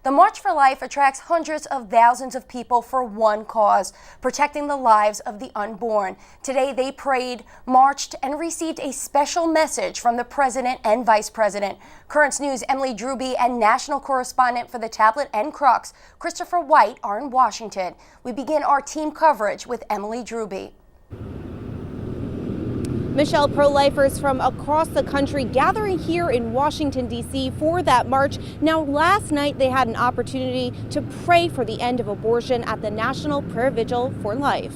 The March for Life attracts hundreds of thousands of people for one cause, protecting the lives of the unborn. Today they prayed, marched, and received a special message from the president and vice president. Currents News' Emily Droob and national correspondent for the Tablet and Crux, Christopher White, are in Washington. We begin our team coverage with Emily Droob. Michelle, pro-lifers from across the country gathering here in Washington, D.C. for that march. Now, last night they had an opportunity to pray for the end of abortion at the National Prayer Vigil for Life.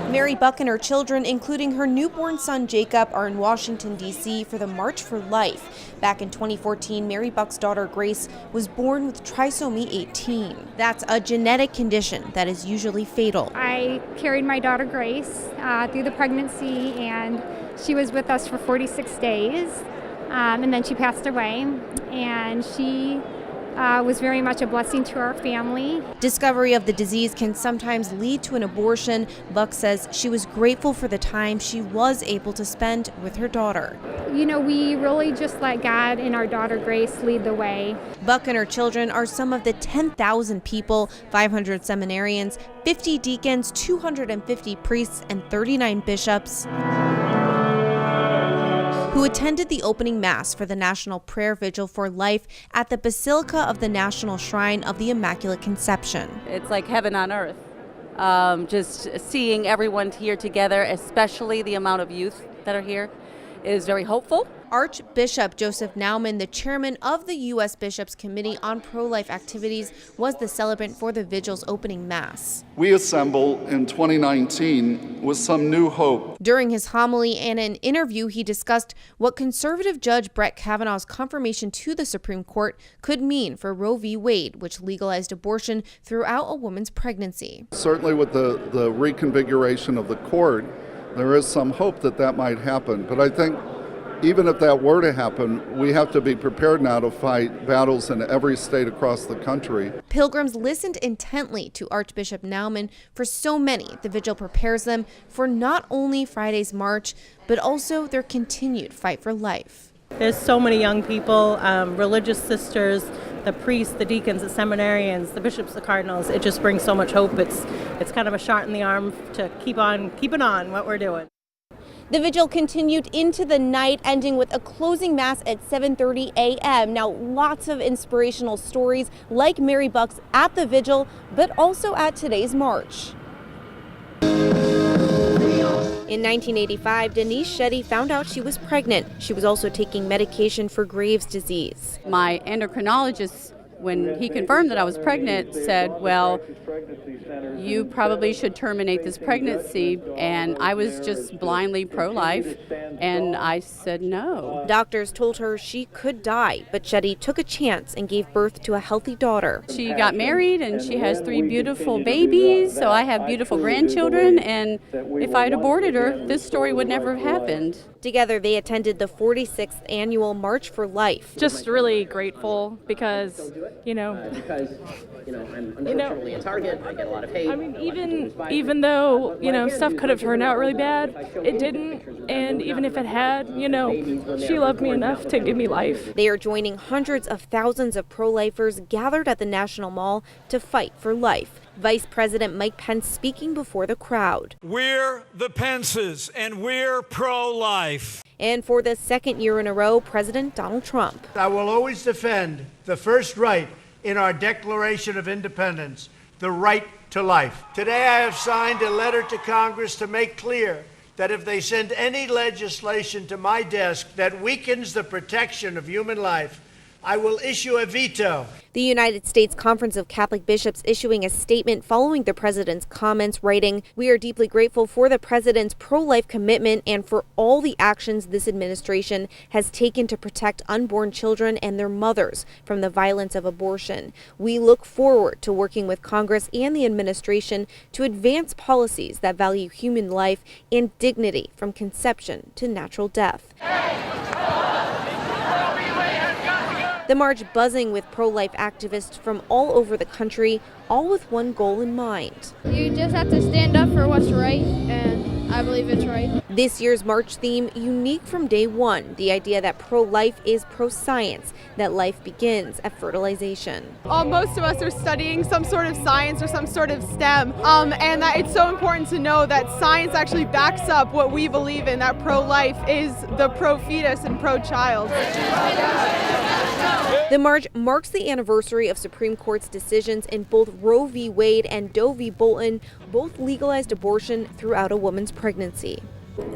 Mary Buck and her children, including her newborn son Jacob, are in Washington, D.C. for the March for Life. Back in 2014, Mary Buck's daughter Grace was born with trisomy 18. That's a genetic condition that is usually fatal. I carried my daughter Grace through the pregnancy, and she was with us for 46 days, and then she passed away, and she was very much a blessing to our family. Discovery of the disease can sometimes lead to an abortion. Buck says she was grateful for the time she was able to spend with her daughter. You know, we really just let God and our daughter Grace lead the way. Buck and her children are some of the 10,000 people, 500 seminarians, 50 deacons, 250 priests, and 39 bishops who attended the opening mass for the National Prayer Vigil for Life at the Basilica of the National Shrine of the Immaculate Conception. It's like heaven on earth. Just seeing everyone here together, especially the amount of youth that are here, is very hopeful. Archbishop Joseph Naumann, the chairman of the U.S. Bishops' Committee on Pro-Life Activities, was the celebrant for the vigil's opening mass. We assemble in 2019 with some new hope. During his homily and an interview, he discussed what conservative Judge Brett Kavanaugh's confirmation to the Supreme Court could mean for Roe v. Wade, which legalized abortion throughout a woman's pregnancy. Certainly with the reconfiguration of the court, there is some hope that that might happen. But I think even if that were to happen, we have to be prepared now to fight battles in every state across the country. Pilgrims listened intently to Archbishop Naumann. For so many, the vigil prepares them for not only Friday's march, but also their continued fight for life. There's so many young people, religious sisters, the priests, the deacons, the seminarians, the bishops, the cardinals. It just brings so much hope. It's kind of a shot in the arm to keep on keeping on what we're doing. The vigil continued into the night, ending with a closing mass at 7:30 a.m. Now, lots of inspirational stories like Mary Buck's at the vigil, but also at today's march. In 1985, Denise Shetty found out she was pregnant. She was also taking medication for Graves' disease. My endocrinologist, when he confirmed that I was pregnant, said, well, you probably should terminate this pregnancy. And I was just blindly pro-life, and I said no. Doctors told her she could die, but Shetty took a chance and gave birth to a healthy daughter. She got married, and she has 3 beautiful babies, so I have beautiful grandchildren, and if I had aborted her, this story would never have happened. Together, they attended the 46th annual March for Life. Just really grateful because, I'm unfortunately a target. I get a lot of hate. I mean, even though, stuff could have turned out really bad, it didn't. And even if it had, she loved me enough to give me life. They are joining hundreds of thousands of pro-lifers gathered at the National Mall to fight for life. Vice President Mike Pence speaking before the crowd. We're the Pences, and we're pro-life. And for the second year in a row, President Donald Trump. I will always defend the first right in our Declaration of Independence, the right to life. Today I have signed a letter to Congress to make clear that if they send any legislation to my desk that weakens the protection of human life, I will issue a veto. The United States Conference of Catholic Bishops issuing a statement following the president's comments, writing, "We are deeply grateful for the president's pro-life commitment and for all the actions this administration has taken to protect unborn children and their mothers from the violence of abortion. We look forward to working with Congress and the administration to advance policies that value human life and dignity from conception to natural death." The march buzzing with pro-life activists from all over the country, all with one goal in mind. You just have to stand up for what's right and I believe it's right. This year's March theme, unique from day one, the idea that pro-life is pro-science, that life begins at fertilization. Most of us are studying some sort of science or some sort of STEM, and that it's so important to know that science actually backs up what we believe in, that pro-life is the pro-fetus and pro-child. The march marks the anniversary of Supreme Court's decisions in both Roe v. Wade and Doe v. Bolton, both legalized abortion throughout a woman's pregnancy.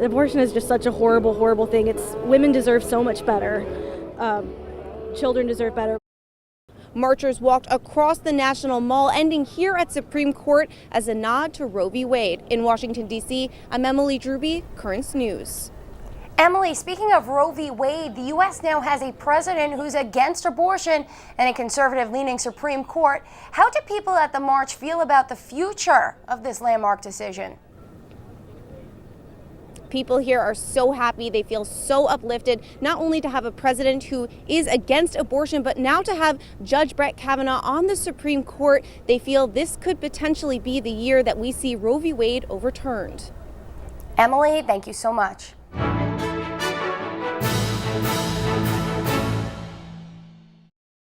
Abortion is just such a horrible, horrible thing. Women deserve so much better. Children deserve better. Marchers walked across the National Mall, ending here at Supreme Court as a nod to Roe v. Wade. In Washington, D.C., I'm Emily Droob, Currents News. Emily, speaking of Roe v. Wade, the U.S. now has a president who's against abortion and a conservative-leaning Supreme Court. How do people at the march feel about the future of this landmark decision? People here are so happy. They feel so uplifted, not only to have a president who is against abortion, but now to have Judge Brett Kavanaugh on the Supreme Court. They feel this could potentially be the year that we see Roe v. Wade overturned. Emily, thank you so much.